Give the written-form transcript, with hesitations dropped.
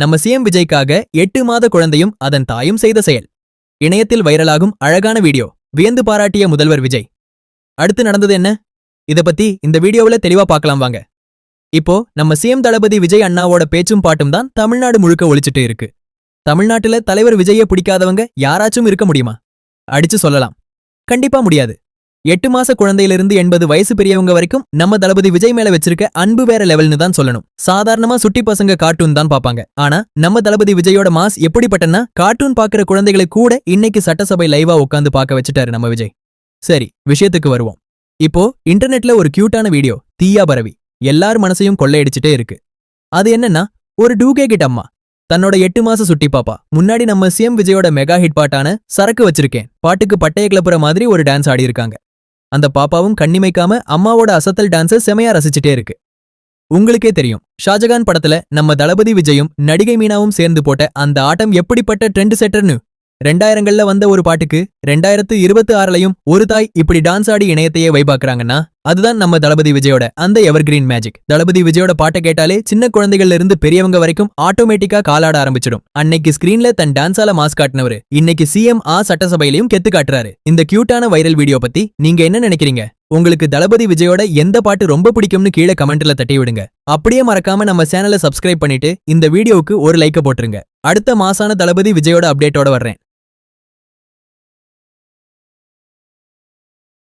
நம்ம சிஎம் விஜய்க்காக 8 மாத குழந்தையும் அதன் தாயும் செய்த செயல். இணையத்தில் வைரலாகும் அழகான வீடியோ. வியந்து பாராட்டிய முதல்வர் விஜய். அடுத்து நடந்தது என்ன? இத பத்தி இந்த வீடியோவுல தெளிவா பார்க்கலாம் வாங்க. இப்போ நம்ம சிஎம் தளபதி விஜய் அண்ணாவோட பேச்சும் பாட்டும் தான் தமிழ்நாடு முழுக்க ஒலிச்சிட்டு இருக்கு. தமிழ்நாட்டுல தலைவர் விஜயை பிடிக்காதவங்க யாராச்சும் இருக்க முடியுமா? அடிச்சு சொல்லலாம். கண்டிப்பா முடியாது. 8 மாச குழந்தையிலிருந்து 80 வயசு பெரியவங்க வரைக்கும் நம்ம தளபதி விஜய் மேல வச்சிருக்க அன்பு வேற லெவல்னு தான் சொல்லணும். சாதாரணமா சுட்டி பசங்க கார்ட்டூன் தான் பாப்பாங்க. ஆனா நம்ம தளபதி விஜயோட மாஸ் எப்படிப்பட்டனா கார்ட்டூன் பாக்குற குழந்தைகளை கூட இன்னைக்கு சட்டசபை லைவா உட்காந்து பார்க்க வச்சுட்டாரு நம்ம விஜய். சரி, விஷயத்துக்கு வருவோம். இப்போ இன்டர்நெட்ல ஒரு கியூட்டான வீடியோ தீயா பரவி எல்லார் மனசையும் கொள்ளையடிச்சிட்டே இருக்கு. அது என்னன்னா, ஒரு 2K கிட் அம்மா தன்னோட 8 மாச சுட்டி பாப்பா முன்னாடி நம்ம சிஎம் விஜயோட மெகா ஹிட் பாட்டான சரக்கு வச்சிருக்கேன் பாட்டுக்கு பட்டைய கிளப்புற மாதிரி ஒரு டான்ஸ் ஆடி இருக்காங்க. அந்த பாப்பாவும் கண்ணிமைக்காம அம்மாவோட அசத்தல் டான்ஸை செமையா ரசிச்சுட்டே இருக்கு. உங்களுக்கே தெரியும், ஷாஜகான் படத்துல நம்ம தளபதி விஜயும் நடிகை மீனாவும் சேர்ந்து போட்ட அந்த ஆட்டம் எப்படிப்பட்ட ட்ரெண்ட் செட்டர்னு. 2000கள்ல வந்த ஒரு பாட்டுக்கு 2026லயும் ஒரு தாய் இப்படி டான்ஸ் ஆடி இணையத்தையே வைபாக்குறாங்கன்னா அதுதான் நம்ம தளபதி விஜயோட அந்த எவர்கிரீன் மேஜிக். தளபதி விஜயோட பாட்டை கேட்டாலே சின்ன குழந்தைகள்ல இருந்து பெரியவங்க வரைக்கும் ஆட்டோமேட்டிக்கா காலாட ஆரம்பிச்சிடும். அன்னைக்கு ஸ்கிரீன்ல தன் டான்ஸால மாஸ் காட்டினவரு இன்னைக்கு சிஎம் சட்டசபையிலையும் கெத்து காட்டுறாரு. இந்த கியூட்டான வைரல் வீடியோ பத்தி நீங்க என்ன நினைக்கிறீங்க? உங்களுக்கு தளபதி விஜயோட எந்த பாட்டு ரொம்ப பிடிக்கும்னு கீழே கமெண்ட்ல தட்டி விடுங்க. அப்படியே மறக்காம நம்ம சேனலை சப்ஸ்கிரைப் பண்ணிட்டு இந்த வீடியோவுக்கு ஒரு லைக்க போட்டுருங்க. அடுத்த மாசான தளபதி விஜயோட அப்டேட்டோட வர்றேன்.